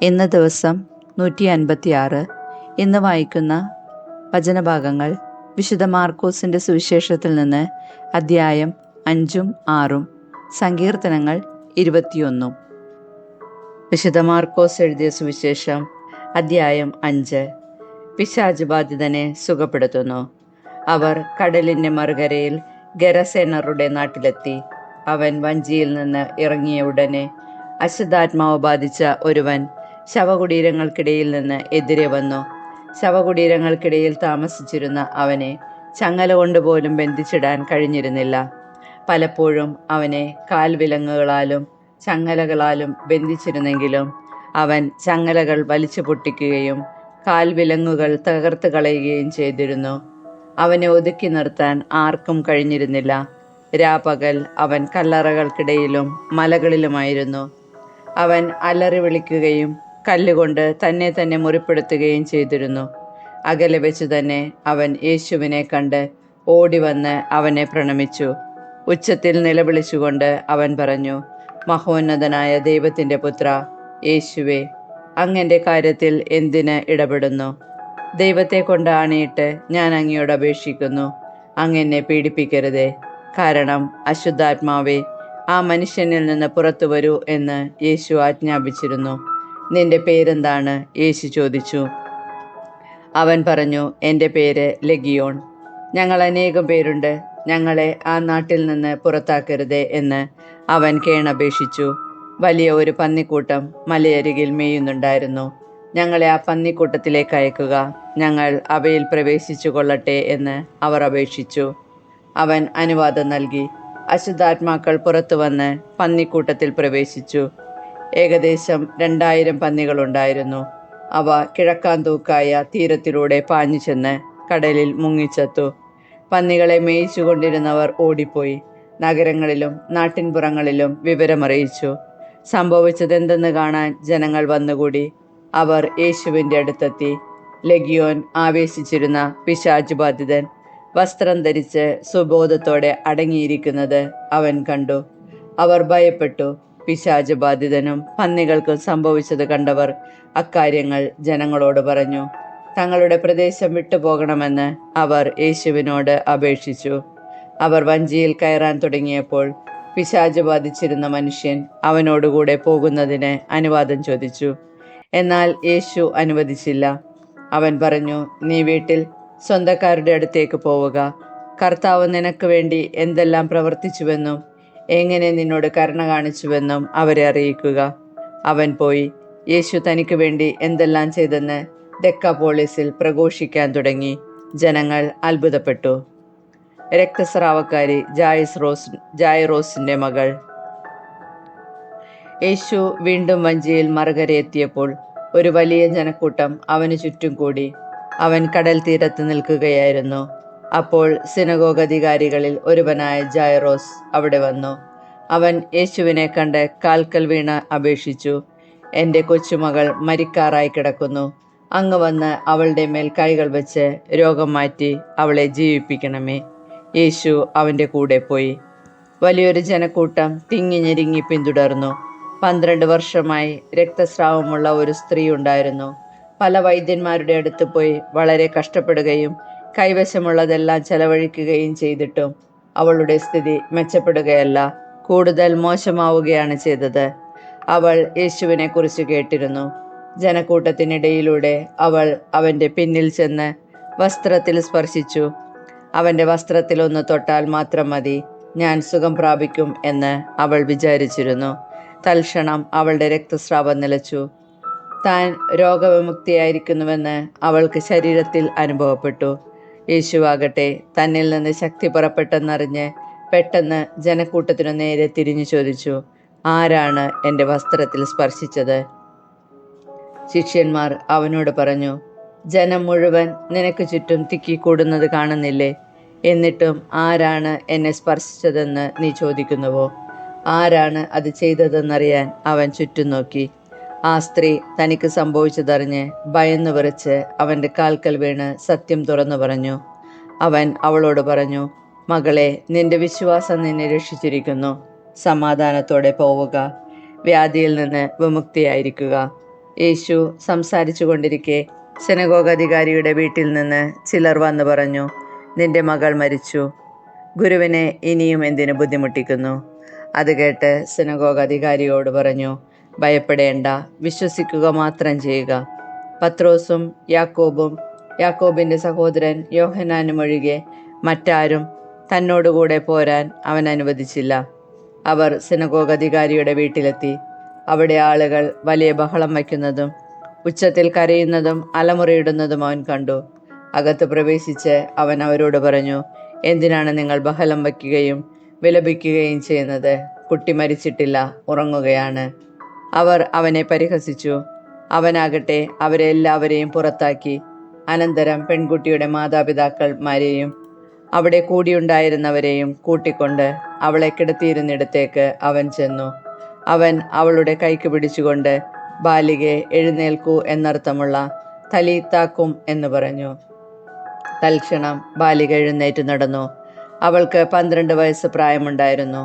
ഇന്ന് ദിവസം 156. ഇന്ന് വായിക്കുന്ന വചനഭാഗങ്ങൾ വിശുദ്ധ മാർക്കോസിൻ്റെ സുവിശേഷത്തിൽ നിന്ന് അദ്ധ്യായം 5ഉം 6ഉം, സങ്കീർത്തനങ്ങൾ 21. വിശുദ്ധ മാർക്കോസ് എഴുതിയ സുവിശേഷം അദ്ധ്യായം 5. പിശാച് ബാധിതനെ സുഖപ്പെടുത്തുന്നു. അവർ കടലിൻ്റെ മറുകരയിൽ ഗെരസേനറുടെ നാട്ടിലെത്തി. അവൻ വഞ്ചിയിൽ നിന്ന് ഇറങ്ങിയ ഉടനെ അശുദ്ധാത്മാവ് ബാധിച്ച ഒരുവൻ ശവകുടീരങ്ങൾക്കിടയിൽ നിന്ന് എതിരെ വന്നു. ശവകുടീരങ്ങൾക്കിടയിൽ താമസിച്ചിരുന്ന അവനെ ചങ്ങല കൊണ്ടുപോലും ബന്ധിച്ചിടാൻ കഴിഞ്ഞിരുന്നില്ല. പലപ്പോഴും അവനെ കാൽവിലങ്ങുകളാലും ചങ്ങലകളാലും ബന്ധിച്ചിരുന്നെങ്കിലും അവൻ ചങ്ങലകൾ വലിച്ചു പൊട്ടിക്കുകയും കാൽവിലങ്ങുകൾ തകർത്ത് കളയുകയും ചെയ്തിരുന്നു. അവനെ ഒതുക്കി നിർത്താൻ ആർക്കും കഴിഞ്ഞിരുന്നില്ല. രാപകൽ അവൻ കല്ലറകൾക്കിടയിലും മലകളിലുമായിരുന്നു. അവൻ അലറി വിളിക്കുകയും കല്ലുകൊണ്ട് തന്നെ തന്നെ മുറിപ്പെടുത്തുകയും ചെയ്തിരുന്നു. അകലെ വെച്ചു തന്നെ അവൻ യേശുവിനെ കണ്ട് ഓടിവന്ന് അവനെ പ്രണമിച്ചു. ഉച്ചത്തിൽ നിലവിളിച്ചുകൊണ്ട് അവൻ പറഞ്ഞു, മഹോന്നതനായ ദൈവത്തിൻ്റെ പുത്ര യേശുവേ, അങ്ങൻ്റെ കാര്യത്തിൽ എന്തിന് ഇടപെടുന്നു? ദൈവത്തെ കൊണ്ട് ആണയിട്ട് ഞാൻ അങ്ങയോട് അപേക്ഷിക്കുന്നു, അങ്ങെന്നെ പീഡിപ്പിക്കരുതേ. കാരണം അശുദ്ധാത്മാവേ, ആ മനുഷ്യനിൽ നിന്ന് പുറത്തു വരൂ എന്ന് യേശു ആജ്ഞാപിച്ചിരുന്നു. നിന്റെ പേരെന്താണ്? യേശു ചോദിച്ചു. അവൻ പറഞ്ഞു, എൻ്റെ പേര് ലെഗിയോൺ. ഞങ്ങൾ അനേകം പേരുണ്ട്, ഞങ്ങളെ ആ നാട്ടിൽ നിന്ന് പുറത്താക്കരുതേ എന്ന് അവൻ കേണപേക്ഷിച്ചു. വലിയ ഒരു പന്നിക്കൂട്ടം മലയരികിൽ മേയുന്നുണ്ടായിരുന്നു. ഞങ്ങളെ ആ പന്നിക്കൂട്ടത്തിലേക്ക് അയക്കുക, ഞങ്ങൾ അവയിൽ പ്രവേശിച്ചു കൊള്ളട്ടെ എന്ന് അവർ അപേക്ഷിച്ചു. അവൻ അനുവാദം നൽകി. അശുദ്ധാത്മാക്കൾ പുറത്തു വന്ന് പന്നിക്കൂട്ടത്തിൽ പ്രവേശിച്ചു. ഏകദേശം 2000 പന്നികളുണ്ടായിരുന്നു. അവ കിഴക്കാന്തൂക്കായ തീരത്തിലൂടെ പാഞ്ഞു ചെന്ന് കടലിൽ മുങ്ങിച്ചത്തു. പന്നികളെ മേയിച്ചു കൊണ്ടിരുന്നവർ ഓടിപ്പോയി നഗരങ്ങളിലും നാട്ടിൻപുറങ്ങളിലും വിവരമറിയിച്ചു. സംഭവിച്ചതെന്തെന്ന് കാണാൻ ജനങ്ങൾ വന്നുകൂടി. അവർ യേശുവിൻ്റെ അടുത്തെത്തി. ലെഗിയോൻ ആവേശിച്ചിരുന്ന പിശാച് ബാധിതൻ വസ്ത്രം ധരിച്ച് സുബോധത്തോടെ അടങ്ങിയിരിക്കുന്നത് അവൻ കണ്ടു. അവർ ഭയപ്പെട്ടു. പിശാച് ബാധിതനും പന്നികൾക്കും സംഭവിച്ചത് കണ്ടവർ അക്കാര്യങ്ങൾ ജനങ്ങളോട് പറഞ്ഞു. തങ്ങളുടെ പ്രദേശം വിട്ടുപോകണമെന്ന് അവർ യേശുവിനോട് അപേക്ഷിച്ചു. അവർ വഞ്ചിയിൽ കയറാൻ തുടങ്ങിയപ്പോൾ പിശാച് ബാധിച്ചിരുന്ന മനുഷ്യൻ അവനോടുകൂടെ പോകുന്നതിന് അനുവാദം ചോദിച്ചു. എന്നാൽ യേശു അനുവദിച്ചില്ല. അവൻ പറഞ്ഞു, നീ വീട്ടിൽ സ്വന്തക്കാരുടെ അടുത്തേക്ക് പോവുക. കർത്താവ് നിനക്ക് വേണ്ടി എന്തെല്ലാം പ്രവർത്തിച്ചുവെന്നും എങ്ങനെ നിന്നോട് കരുണ കാണിച്ചുവെന്നും അവരെ അറിയിക്കുക. അവൻ പോയി യേശു തനിക്ക് വേണ്ടി എന്തെല്ലാം ചെയ്തെന്ന് ദെക്കാപോളിസിൽ പ്രഘോഷിക്കാൻ തുടങ്ങി. ജനങ്ങൾ അത്ഭുതപ്പെട്ടു. രക്തസ്രാവക്കാരി ജായിറോസിന്റെ മകൾ. യേശു വീണ്ടും വഞ്ചിയിൽ മറുകരയെത്തിയപ്പോൾ ഒരു വലിയ ജനക്കൂട്ടം അവന് ചുറ്റും കൂടി. അവൻ കടൽ തീരത്ത് നിൽക്കുകയായിരുന്നു. അപ്പോൾ സിനഗോഗ് അധികാരികളിൽ ഒരുവനായ ജായിറോസ് അവിടെ വന്നു. അവൻ യേശുവിനെ കണ്ട് കാൽക്കൽ വീണ് അപേക്ഷിച്ചു, എൻ്റെ കൊച്ചുമകൾ മരിക്കാറായി കിടക്കുന്നു. അങ്ങ് വന്ന് അവളുടെ മേൽ കൈകൾ വെച്ച് രോഗം മാറ്റി അവളെ ജീവിപ്പിക്കണമേ. യേശു അവൻ്റെ കൂടെ പോയി. വലിയൊരു ജനക്കൂട്ടം തിങ്ങി ഞെരുങ്ങി പിന്തുടർന്നു. 12 വർഷമായി രക്തസ്രാവമുള്ള ഒരു സ്ത്രീ ഉണ്ടായിരുന്നു. പല വൈദ്യന്മാരുടെ അടുത്ത് പോയി വളരെ കഷ്ടപ്പെടുകയും കൈവശമുള്ളതെല്ലാം ചെലവഴിക്കുകയും ചെയ്തിട്ടും അവളുടെ സ്ഥിതി മെച്ചപ്പെടുകയല്ല, കൂടുതൽ മോശമാവുകയാണ് ചെയ്തത്. അവൾ യേശുവിനെ കുറിച്ച് കേട്ടിരുന്നു. ജനക്കൂട്ടത്തിനിടയിലൂടെ അവൾ അവൻ്റെ പിന്നിൽ ചെന്ന് വസ്ത്രത്തിൽ സ്പർശിച്ചു. അവൻ്റെ വസ്ത്രത്തിൽ ഒന്ന് തൊട്ടാൽ മാത്രം മതി, ഞാൻ സുഖം പ്രാപിക്കും എന്ന് അവൾ വിചാരിച്ചിരുന്നു. തൽക്ഷണം അവളുടെ രക്തസ്രാവം നിലച്ചു. താൻ രോഗവിമുക്തിയായിരിക്കുന്നുവെന്ന് അവൾക്ക് ശരീരത്തിൽ അനുഭവപ്പെട്ടു. യേശുവാകട്ടെ തന്നിൽ നിന്ന് ശക്തി പുറപ്പെട്ടെന്നറിഞ്ഞ് പെട്ടെന്ന് ജനക്കൂട്ടത്തിനു നേരെ തിരിഞ്ഞു ചോദിച്ചു, ആരാണ് എൻ്റെ വസ്ത്രത്തിൽ സ്പർശിച്ചത്? ശിഷ്യന്മാർ അവനോട് പറഞ്ഞു, ജനം മുഴുവൻ നിനക്ക് ചുറ്റും തിക്കിക്കൂടുന്നത് കാണുന്നില്ലേ? എന്നിട്ടും ആരാണ് എന്നെ സ്പർശിച്ചതെന്ന് നീ ചോദിക്കുന്നുവോ? ആരാണ് അത് ചെയ്തതെന്നറിയാൻ അവൻ ചുറ്റും നോക്കി. ആ സ്ത്രീ തനിക്ക് സംഭവിച്ചതറിഞ്ഞ് ഭയന്നു വിറച്ച് അവൻ്റെ കാൽക്കൽ വീണ് സത്യം തുറന്നു പറഞ്ഞു. അവൻ അവളോട് പറഞ്ഞു, മകളെ, നിന്റെ വിശ്വാസം നിന്നെ രക്ഷിച്ചിരിക്കുന്നു. സമാധാനത്തോടെ പോവുക, വ്യാധിയിൽ നിന്ന് വിമുക്തിയായിരിക്കുക. യേശു സംസാരിച്ചു കൊണ്ടിരിക്കെ സിനഗോഗ് അധികാരിയുടെ വീട്ടിൽ നിന്ന് ചിലർ വന്നു പറഞ്ഞു, നിന്റെ മകൾ മരിച്ചു. ഗുരുവിനെ ഇനിയും എന്തിനു ബുദ്ധിമുട്ടിക്കുന്നു? അത് കേട്ട് സിനഗോഗ് അധികാരിയോട് പറഞ്ഞു, ഭയപ്പെടേണ്ട, വിശ്വസിക്കുക മാത്രം ചെയ്യുക. പത്രോസും യാക്കോബും യാക്കോബിൻ്റെ സഹോദരൻ യോഹന്നാനും ഒഴികെ മറ്റാരും തന്നോടുകൂടെ പോരാൻ അവൻ അനുവദിച്ചില്ല. അവർ സിനഗോഗ് അധികാരിയുടെ വീട്ടിലെത്തി. അവിടെ ആളുകൾ വലിയ ബഹളം വയ്ക്കുന്നതും ഉച്ചത്തിൽ കരയുന്നതും അലമുറയിടുന്നതും അവൻ കണ്ടു. അകത്ത് പ്രവേശിച്ച് അവൻ അവരോട് പറഞ്ഞു, എന്തിനാണ് നിങ്ങൾ ബഹളം വയ്ക്കുകയും വിലപിക്കുകയും ചെയ്യുന്നത്? കുട്ടി മരിച്ചിട്ടില്ല, ഉറങ്ങുകയാണ്. അവർ അവനെ പരിഹസിച്ചു. അവനാകട്ടെ അവരെ എല്ലാവരെയും പുറത്താക്കി. അനന്തരം പെൺകുട്ടിയുടെ മാതാപിതാക്കന്മാരെയും അവിടെ കൂടിയുണ്ടായിരുന്നവരെയും കൂട്ടിക്കൊണ്ട് അവളെ കിടത്തിയിരുന്നിടത്തേക്ക് അവൻ ചെന്നു. അവൻ അവളുടെ കൈക്ക് പിടിച്ചുകൊണ്ട്, ബാലികെ എഴുന്നേൽക്കൂ എന്നർത്ഥമുള്ള തലീത്താക്കും എന്ന് പറഞ്ഞു. തൽക്ഷണം ബാലിക എഴുന്നേറ്റ് നടന്നു. അവൾക്ക് 12 വയസ്സ് പ്രായമുണ്ടായിരുന്നു.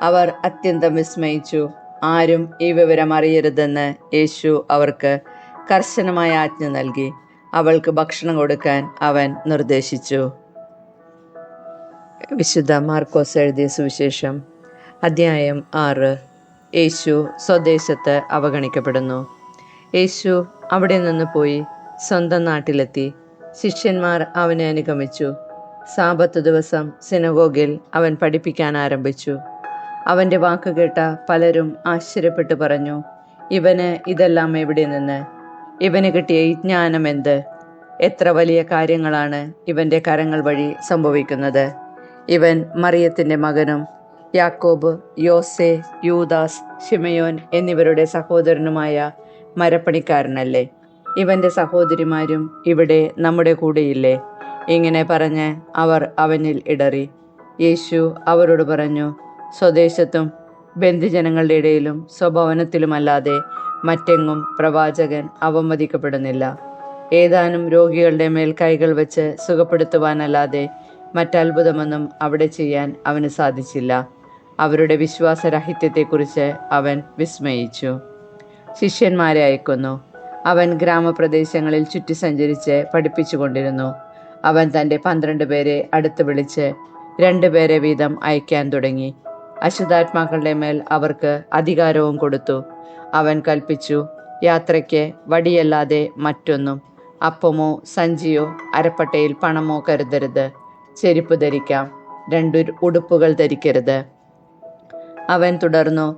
അവർ അത്യന്തം വിസ്മയിച്ചു. ആരും ഈ വിവരം അറിയരുതെന്ന് യേശു അവർക്ക് കർശനമായ ആജ്ഞ നൽകി. അവൾക്ക് ഭക്ഷണം കൊടുക്കാൻ അവൻ നിർദ്ദേശിച്ചു. വിശുദ്ധ മാർക്കോസ് എഴുതിയ സുവിശേഷം അധ്യായം 6. യേശു സ്വദേശത്ത് അവഗണിക്കപ്പെടുന്നു. യേശു അവിടെ നിന്ന് പോയി സ്വന്തം നാട്ടിലെത്തി. ശിഷ്യന്മാർ അവനെ അനുഗമിച്ചു. സാബത്ത് ദിവസം സിനഗോഗിൽ അവൻ പഠിപ്പിക്കാൻ ആരംഭിച്ചു. അവൻ്റെ വാക്ക് കേട്ട പലരും ആശ്ചര്യപ്പെട്ടു പറഞ്ഞു, ഇവന് ഇതെല്ലാം എവിടെ നിന്ന്? ഇവന് കിട്ടിയ ഈ ജ്ഞാനം എന്ത്? എത്ര വലിയ കാര്യങ്ങളാണ് ഇവൻ്റെ കരങ്ങൾ വഴി സംഭവിക്കുന്നത്. ഇവൻ മറിയത്തിൻ്റെ മകനും യാക്കോബ്, യോസെ, യൂദാസ്, ശിമയോൻ എന്നിവരുടെ സഹോദരനുമായ മരപ്പണിക്കാരനല്ലേ? ഇവൻ്റെ സഹോദരിമാരും ഇവിടെ നമ്മുടെ കൂടെയില്ലേ? ഇങ്ങനെ പറഞ്ഞ് അവർ അവനിൽ ഇടറി. യേശു അവരോട് പറഞ്ഞു, സ്വദേശത്തും ബന്ധുജനങ്ങളുടെ ഇടയിലും സ്വഭവനത്തിലുമല്ലാതെ മറ്റെങ്ങും പ്രവാചകൻ അവമതിക്കപ്പെടുന്നില്ല. ഏതാനും രോഗികളുടെ മേൽ കൈകൾ വെച്ച് സുഖപ്പെടുത്തുവാനല്ലാതെ മറ്റത്ഭുതമൊന്നും അവിടെ ചെയ്യാൻ അവന് സാധിച്ചില്ല. അവരുടെ വിശ്വാസരാഹിത്യത്തെക്കുറിച്ച് അവൻ വിസ്മയിച്ചു. ശിഷ്യന്മാരെ അയക്കുന്നു. അവൻ ഗ്രാമപ്രദേശങ്ങളിൽ ചുറ്റി സഞ്ചരിച്ച് പഠിപ്പിച്ചുകൊണ്ടിരുന്നു. അവൻ തൻ്റെ 12 പേരെ അടുത്ത് വിളിച്ച് 2 പേരെ വീതം അയക്കാൻ തുടങ്ങി. അശുദ്ധാത്മാക്കളുടെ മേൽ അവർക്ക് അധികാരവും കൊടുത്തു. അവൻ കൽപ്പിച്ചു, യാത്രയ്ക്ക് വടിയല്ലാതെ മറ്റൊന്നും, അപ്പമോ സഞ്ചിയോ അരപ്പട്ടയിൽ പണമോ കരുതരുത്. ചെരുപ്പ് ധരിക്കാം, 2 ഉടുപ്പുകൾ ധരിക്കരുത്. അവൻ തുടർന്നു,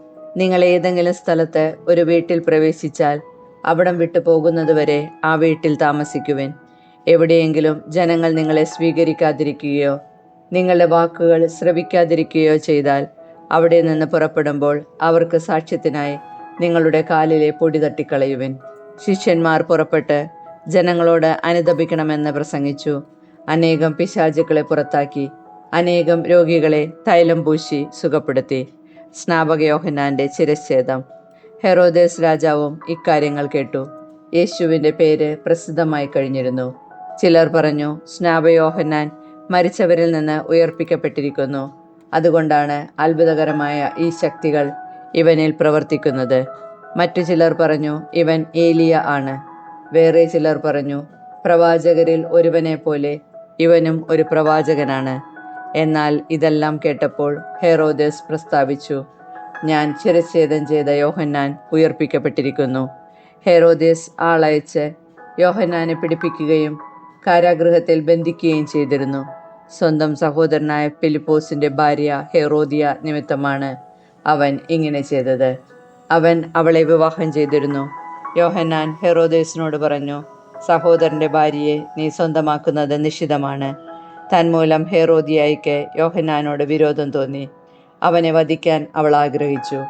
നിങ്ങൾ ഏതെങ്കിലും സ്ഥലത്ത് ഒരു വീട്ടിൽ പ്രവേശിച്ചാൽ അവിടം വിട്ടു പോകുന്നതുവരെ ആ വീട്ടിൽ താമസിക്കുവിൻ. എവിടെയെങ്കിലും ജനങ്ങൾ നിങ്ങളെ സ്വീകരിക്കാതിരിക്കുകയോ നിങ്ങളുടെ വാക്കുകൾ ശ്രവിക്കാതിരിക്കുകയോ ചെയ്താൽ അവിടെ നിന്ന് പുറപ്പെടുമ്പോൾ അവർക്ക് സാക്ഷ്യത്തിനായി നിങ്ങളുടെ കാലിലെ പൊടി തട്ടിക്കളയുവിൻ. ശിഷ്യന്മാർ പുറപ്പെട്ട് ജനങ്ങളോട് അനുതപിക്കണമെന്ന് പ്രസംഗിച്ചു. അനേകം പിശാചുക്കളെ പുറത്താക്കി അനേകം രോഗികളെ തൈലം പൂശി സുഖപ്പെടുത്തി. സ്നാപക യോഹന്നാന്റെ ശിരച്ഛേദം. ഹെറോദേസ് രാജാവും ഇക്കാര്യങ്ങൾ കേട്ടു. യേശുവിൻ്റെ പേര് പ്രസിദ്ധമായി കഴിഞ്ഞിരുന്നു. ചിലർ പറഞ്ഞു, സ്നാപക യോഹന്നാൻ മരിച്ചവരിൽ നിന്ന് ഉയർപ്പിക്കപ്പെട്ടിരിക്കുന്നു. അതുകൊണ്ടാണ് അത്ഭുതകരമായ ഈ ശക്തികൾ ഇവനിൽ പ്രവർത്തിക്കുന്നത്. മറ്റു ചിലർ പറഞ്ഞു, ഇവൻ ഏലിയ ആണ്. വേറെ ചിലർ പറഞ്ഞു, പ്രവാചകരിൽ ഒരുവനെ പോലെ ഇവനും ഒരു പ്രവാചകനാണ്. എന്നാൽ ഇതെല്ലാം കേട്ടപ്പോൾ ഹെറോദേസ് പ്രസ്താവിച്ചു, ഞാൻ ശിരച്ഛേദം ചെയ്ത യോഹന്നാൻ ഉയർപ്പിക്കപ്പെട്ടിരിക്കുന്നു. ഹെറോദേസ് ആളയച്ച് യോഹന്നാനെ പിടിപ്പിക്കുകയും കാരാഗൃഹത്തിൽ ബന്ധിക്കുകയും ചെയ്തിരുന്നു. സ്വന്തം സഹോദരനായ ഫിലിപ്പോസിന്റെ ഭാര്യ ഹെറോദിയ നിമിത്തമാണ് അവൻ ഇങ്ങനെ ചെയ്തത്. അവൻ അവളെ വിവാഹം ചെയ്തിരുന്നു. യോഹന്നാൻ ഹെറോദേസിനോട് പറഞ്ഞു, സഹോദരന്റെ ഭാര്യയെ നീ സ്വന്തമാക്കുന്നത് നിഷിദ്ധമാണ്. തന്മൂലം ഹെറോദിയായിക്ക് യോഹന്നാനോട് വിരോധം തോന്നി. അവനെ വധിക്കാൻ അവൾ ആഗ്രഹിച്ചു.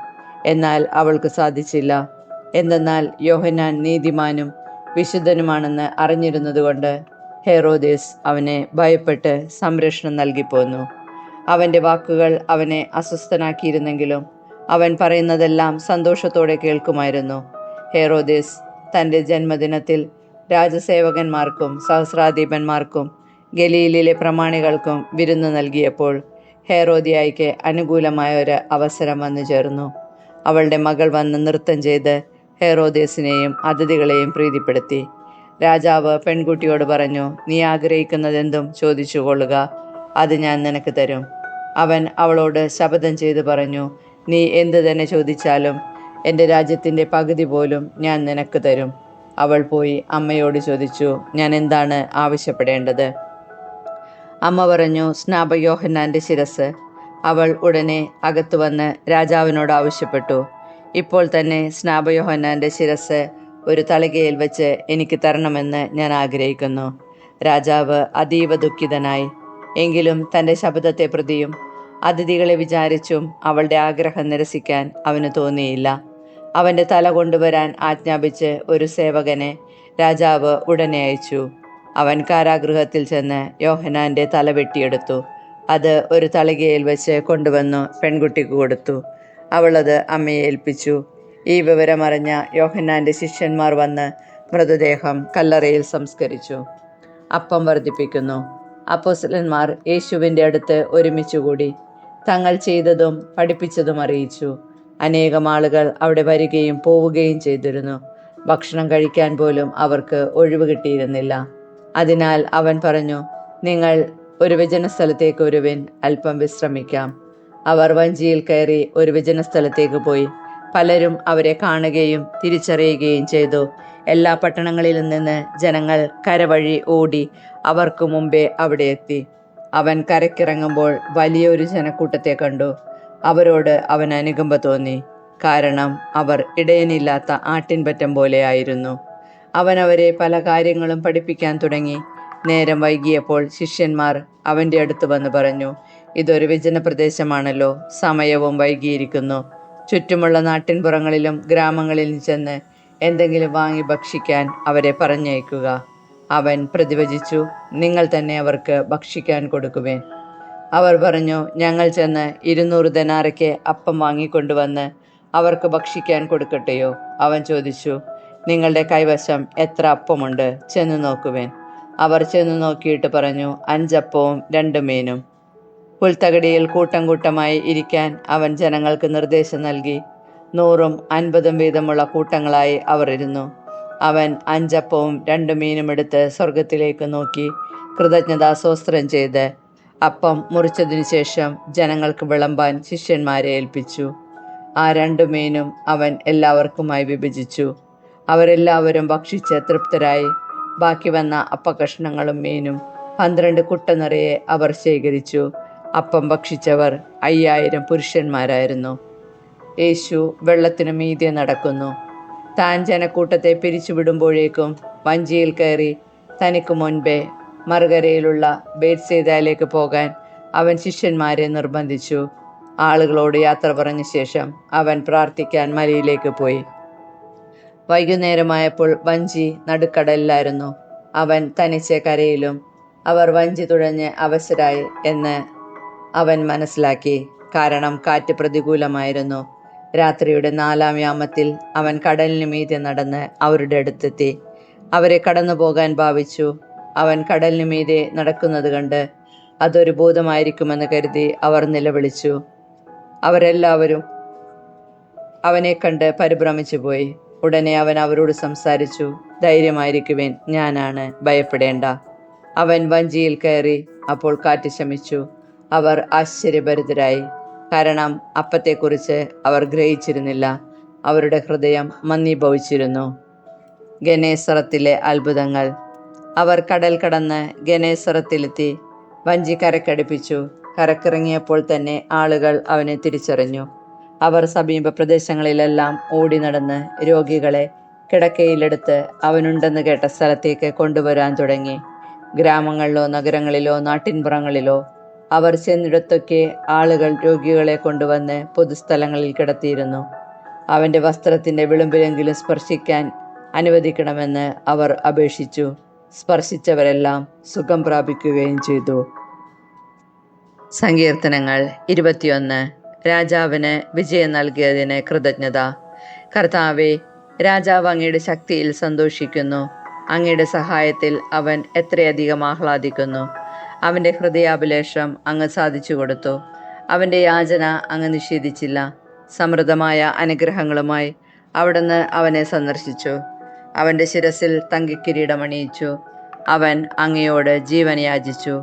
എന്നാൽ അവൾക്ക് സാധിച്ചില്ല. എന്തെന്നാൽ യോഹന്നാൻ നീതിമാനും വിശുദ്ധനുമാണെന്ന് അറിഞ്ഞിരുന്നതുകൊണ്ട് ഹെറോദേസ് അവനെ ഭയപ്പെട്ട് സംരക്ഷണം നൽകിപ്പോന്നു. അവൻ്റെ വാക്കുകൾ അവനെ അസ്വസ്ഥനാക്കിയിരുന്നെങ്കിലും അവൻ പറയുന്നതെല്ലാം സന്തോഷത്തോടെ കേൾക്കുമായിരുന്നു. ഹെറോദേസ് തൻ്റെ ജന്മദിനത്തിൽ രാജസേവകന്മാർക്കും സഹസ്രാധിപന്മാർക്കും ഗലീലിലെ പ്രമാണികൾക്കും വിരുന്ന് നൽകിയപ്പോൾ ഹെറോദിയായിക്ക് അനുകൂലമായ ഒരു അവസരം വന്നു ചേർന്നു. അവളുടെ മകൾ വന്ന് നൃത്തം ചെയ്ത് ഹെറോദേസിനെയും അതിഥികളെയും പ്രീതിപ്പെടുത്തി. രാജാവ് പെൺകുട്ടിയോട് പറഞ്ഞു, നീ ആഗ്രഹിക്കുന്നതെന്തും ചോദിച്ചു കൊള്ളുക, അത് ഞാൻ നിനക്ക് തരും. അവൻ അവളോട് ശപഥം ചെയ്തു പറഞ്ഞു, നീ എന്തു തന്നെ ചോദിച്ചാലും എൻ്റെ രാജ്യത്തിൻ്റെ പകുതി പോലും ഞാൻ നിനക്ക് തരും. അവൾ പോയി അമ്മയോട് ചോദിച്ചു, ഞാൻ എന്താണ് ആവശ്യപ്പെടേണ്ടത്? അമ്മ പറഞ്ഞു, സ്നാപകയോഹന്നാൻ്റെ ശിരസ്. അവൾ ഉടനെ അകത്തു വന്ന് രാജാവിനോട് ആവശ്യപ്പെട്ടു, ഇപ്പോൾ തന്നെ സ്നാപകയോഹന്നാൻ്റെ ശിരസ് ഒരു തളികയിൽ വെച്ച് എനിക്ക് തരണമെന്ന് ഞാൻ ആഗ്രഹിക്കുന്നു. രാജാവ് അതീവ ദുഃഖിതനായി. എങ്കിലും തൻ്റെ ശബ്ദത്തെ പ്രതിയും അതിഥികളെ വിചാരിച്ചും അവളുടെ ആഗ്രഹം നിരസിക്കാൻ അവന് തോന്നിയില്ല. അവൻ്റെ തല കൊണ്ടുവരാൻ ആജ്ഞാപിച്ച് ഒരു സേവകനെ രാജാവ് ഉടനെ അയച്ചു. അവൻ കാരാഗൃഹത്തിൽ ചെന്ന് യോഹന്നാൻ്റെ തല വെട്ടിയെടുത്തു. അത് ഒരു തളികയിൽ വെച്ച് കൊണ്ടുവന്നു പെൺകുട്ടിക്ക് കൊടുത്തു. അവളത് അമ്മയെ ഏൽപ്പിച്ചു. ഈ വിവരമറിഞ്ഞ യോഹന്നാൻ്റെ ശിഷ്യന്മാർ വന്ന് മൃതദേഹം കല്ലറയിൽ സംസ്കരിച്ചു. അപ്പം വർദ്ധിപ്പിക്കുന്നു. അപ്പോസ്തലന്മാർ യേശുവിൻ്റെ അടുത്ത് ഒരുമിച്ചുകൂടി തങ്ങൾ ചെയ്തതും പഠിപ്പിച്ചതും അറിയിച്ചു. അനേകം ആളുകൾ അവിടെ വരികയും പോവുകയും ചെയ്തിരുന്നു. ഭക്ഷണം കഴിക്കാൻ പോലും അവർക്ക് ഒഴിവ് കിട്ടിയിരുന്നില്ല. അതിനാൽ അവൻ പറഞ്ഞു, നിങ്ങൾ ഒരു വിജനസ്ഥലത്തേക്ക് വരുവിൻ, അല്പം വിശ്രമിക്കാം. അവർ വഞ്ചിയിൽ കയറി ഒരു വിജനസ്ഥലത്തേക്ക് പോയി. പലരും അവരെ കാണുകയും തിരിച്ചറിയുകയും ചെയ്തു. എല്ലാ പട്ടണങ്ങളിലും നിന്ന് ജനങ്ങൾ കരവഴി ഓടി അവർക്ക് മുമ്പേ അവിടെ എത്തി. അവൻ കരക്കിറങ്ങുമ്പോൾ വലിയൊരു ജനക്കൂട്ടത്തെ കണ്ടു. അവരോട് അവൻ അനുകമ്പ തോന്നി, കാരണം അവർ ഇടയനില്ലാത്ത ആട്ടിൻപറ്റം പോലെയായിരുന്നു. അവൻ അവരെ പല കാര്യങ്ങളും പഠിപ്പിക്കാൻ തുടങ്ങി. നേരം വൈകിയപ്പോൾ ശിഷ്യന്മാർ അവൻ്റെ അടുത്ത് വന്ന് പറഞ്ഞു, ഇതൊരു വിജനപ്രദേശമാണല്ലോ, സമയവും വൈകിയിരിക്കുന്നു. ചുറ്റുമുള്ള നാട്ടിൻപുറങ്ങളിലും ഗ്രാമങ്ങളിലും ചെന്ന് എന്തെങ്കിലും വാങ്ങി ഭക്ഷിക്കാൻ അവരെ പറഞ്ഞയക്കുക. അവൻ പ്രതിവചിച്ചു, നിങ്ങൾ തന്നെ അവർക്ക് ഭക്ഷിക്കാൻ കൊടുക്കുവേൻ. അവർ പറഞ്ഞു, ഞങ്ങൾ ചെന്ന് 200 ദനാറയ്ക്ക് അപ്പം വാങ്ങിക്കൊണ്ടുവന്ന് അവർക്ക് ഭക്ഷിക്കാൻ കൊടുക്കട്ടെയോ? അവൻ ചോദിച്ചു, നിങ്ങളുടെ കൈവശം എത്ര അപ്പമുണ്ട്? ചെന്ന് നോക്കുവേൻ. അവർ ചെന്ന് നോക്കിയിട്ട് പറഞ്ഞു, 5 അപ്പവും 2 മീനും. പുൽത്തകടിയിൽ കൂട്ടം കൂട്ടമായി ഇരിക്കാൻ അവൻ ജനങ്ങൾക്ക് നിർദ്ദേശം നൽകി. 100ഉം 50ഉം വീതമുള്ള കൂട്ടങ്ങളായി അവർ ഇരുന്നു. അവൻ 5 അപ്പവും 2 മീനും എടുത്ത് സ്വർഗത്തിലേക്ക് നോക്കി കൃതജ്ഞതാസ്തോത്രം ചെയ്ത് അപ്പം മുറിച്ചതിനു ശേഷം ജനങ്ങൾക്ക് വിളമ്പാൻ ശിഷ്യന്മാരെ ഏൽപ്പിച്ചു. ആ 2 മീനും അവൻ എല്ലാവർക്കുമായി വിഭജിച്ചു. അവരെല്ലാവരും ഭക്ഷിച്ച് തൃപ്തരായി. ബാക്കി വന്ന അപ്പക്കഷ്ണങ്ങളും മീനും 12 കുട്ട നിറയെ അവർ ശേഖരിച്ചു. അപ്പം ഭക്ഷിച്ചവർ 5000 പുരുഷന്മാരായിരുന്നു. യേശു വെള്ളത്തിനു മീതെ നടക്കുന്നു. താൻ ജനക്കൂട്ടത്തെ പിരിച്ചുവിടുമ്പോഴേക്കും വഞ്ചിയിൽ കയറി തനിക്ക് മുൻപേ മറുകരയിലുള്ള ബേത്സയിദയിലേക്ക് പോകാൻ അവൻ ശിഷ്യന്മാരെ നിർബന്ധിച്ചു. ആളുകളോട് യാത്ര പറഞ്ഞ ശേഷം അവൻ പ്രാർത്ഥിക്കാൻ മലയിലേക്ക് പോയി. വൈകുന്നേരമായപ്പോൾ വഞ്ചി നടുക്കടലിലായിരുന്നു. അവൻ തനിച്ച് കരയിലും. അവർ വഞ്ചി തുഴഞ്ഞ് അവശരായി എന്ന് അവൻ മനസ്സിലാക്കി, കാരണം കാറ്റ് പ്രതികൂലമായിരുന്നു. രാത്രിയുടെ 4-ാം യാമത്തിൽ അവൻ കടലിന് മീതെ നടന്ന് അവരുടെ അടുത്തെത്തി. അവരെ കടന്നു പോകാൻ ഭാവിച്ചു. അവൻ കടലിന് മീതെ നടക്കുന്നത് കണ്ട് അതൊരു ഭൂതമായിരിക്കുമെന്ന് കരുതി അവർ നിലവിളിച്ചു. അവരെല്ലാവരും അവനെ കണ്ട് പരിഭ്രമിച്ചു പോയി. ഉടനെ അവൻ അവരോട് സംസാരിച്ചു, ധൈര്യമായിരിക്കുവേൻ, ഞാനാണ്, ഭയപ്പെടേണ്ട. അവൻ വഞ്ചിയിൽ കയറി. അപ്പോൾ കാറ്റ് ശമിച്ചു. അവർ ആശ്ചര്യഭരിതരായി, കാരണം അപ്പത്തെക്കുറിച്ച് അവർ ഗ്രഹിച്ചിരുന്നില്ല. അവരുടെ ഹൃദയം മന്ദീഭവിച്ചിരുന്നു. ഗനേസറത്തിലെ അത്ഭുതങ്ങൾ. അവർ കടൽ കടന്ന് ഗനേസറത്തിലെത്തി. വഞ്ചി കരക്കടുപ്പിച്ചു. കരക്കിറങ്ങിയപ്പോൾ തന്നെ ആളുകൾ അവനെ തിരിച്ചറിഞ്ഞു. അവർ സമീപ പ്രദേശങ്ങളിലെല്ലാം ഓടി നടന്ന് രോഗികളെ കിടക്കയിലെടുത്ത് അവനുണ്ടെന്ന് കേട്ട സ്ഥലത്തേക്ക് കൊണ്ടുവരാൻ തുടങ്ങി. ഗ്രാമങ്ങളിലോ നഗരങ്ങളിലോ നാട്ടിൻപുറങ്ങളിലോ അവർ ചെന്നിടത്തൊക്കെ ആളുകൾ രോഗികളെ കൊണ്ടുവന്ന് പൊതുസ്ഥലങ്ങളിൽ കിടത്തിയിരുന്നു. അവൻ്റെ വസ്ത്രത്തിൻ്റെ വിളുമ്പിലെങ്കിലും സ്പർശിക്കാൻ അനുവദിക്കണമെന്ന് അവർ അപേക്ഷിച്ചു. സ്പർശിച്ചവരെല്ലാം സുഖം പ്രാപിക്കുകയും ചെയ്തു. സങ്കീർത്തനങ്ങൾ 21. രാജാവിന് വിജയം നൽകിയതിന് കൃതജ്ഞത. കർത്താവേ, രാജാവ് അങ്ങയുടെ ശക്തിയിൽ സന്തോഷിക്കുന്നു. അങ്ങയുടെ സഹായത്തിൽ അവൻ എത്രയധികം ആഹ്ലാദിക്കുന്നു. അവൻ്റെ ഹൃദയാഭിലാഷം അങ്ങ് സാധിച്ചു കൊടുത്തു. അവൻ്റെ യാചന അങ്ങ് നിഷേധിച്ചില്ല. സമൃദ്ധമായ അനുഗ്രഹങ്ങളുമായി അവിടുന്ന് അവനെ സന്ദർശിച്ചു. അവൻ്റെ ശിരസിൽ തങ്കക്കിരീടമണിയിച്ചു. അവൻ അങ്ങയോട് ജീവൻ യാചിച്ചു.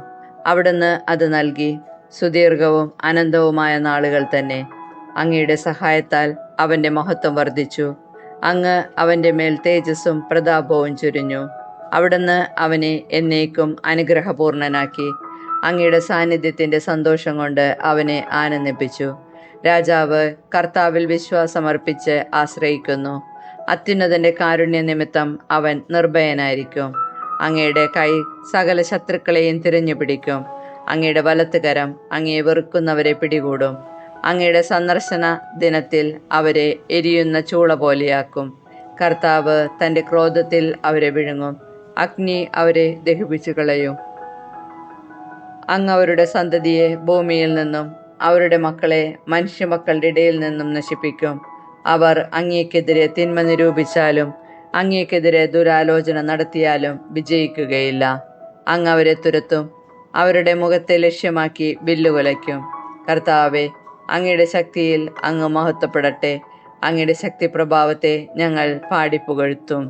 അവിടുന്ന് അത് നൽകി. സുദീർഘവും അനന്തവുമായ നാളുകൾ തന്നെ അങ്ങയുടെ സഹായത്താൽ അവൻ്റെ മഹത്വം വർദ്ധിച്ചു. അങ്ങ് അവൻ്റെ മേൽ തേജസ്സും പ്രതാപവും ചൊരിഞ്ഞു. അവിടുന്ന് അവനെ എന്നേക്കും അനുഗ്രഹപൂർണനാക്കി. അങ്ങയുടെ സാന്നിധ്യത്തിൻ്റെ സന്തോഷം കൊണ്ട് അവനെ ആനന്ദിപ്പിച്ചു. രാജാവ് കർത്താവിൽ വിശ്വാസമർപ്പിച്ച് ആശ്രയിക്കുന്നു. അത്യുന്നതൻ്റെ കാരുണ്യ നിമിത്തം അവൻ നിർഭയനായിരിക്കും. അങ്ങയുടെ കൈ സകല ശത്രുക്കളെയും തിരഞ്ഞു പിടിക്കും. അങ്ങയുടെ വലത്തുകരം അങ്ങയെ വെറുക്കുന്നവരെ പിടികൂടും. അങ്ങയുടെ സന്ദർശന ദിനത്തിൽ അവരെ എരിയുന്ന ചൂള പോലെയാക്കും. കർത്താവ് തൻ്റെ ക്രോധത്തിൽ അവരെ വിഴുങ്ങും. അഗ്നി അവരെ ദഹിപ്പിച്ചു കളയും. അങ്ങ് അവരുടെ സന്തതിയെ ഭൂമിയിൽ നിന്നും അവരുടെ മക്കളെ മനുഷ്യമക്കളുടെ ഇടയിൽ നിന്നും നശിപ്പിക്കും. അവർ അങ്ങേക്കെതിരെ തിന്മ നിരൂപിച്ചാലും അങ്ങേക്കെതിരെ ദുരാലോചന നടത്തിയാലും വിജയിക്കുകയില്ല. അങ്ങ് അവരെ തുരത്തും. അവരുടെ മുഖത്തെ ലക്ഷ്യമാക്കി വില്ലുകുലയ്ക്കും. കർത്താവെ, അങ്ങയുടെ ശക്തിയിൽ അങ്ങ് മഹത്വപ്പെടട്ടെ. അങ്ങയുടെ ശക്തി പ്രഭാവത്തെ ഞങ്ങൾ പാടിപ്പുകഴ്ത്തും.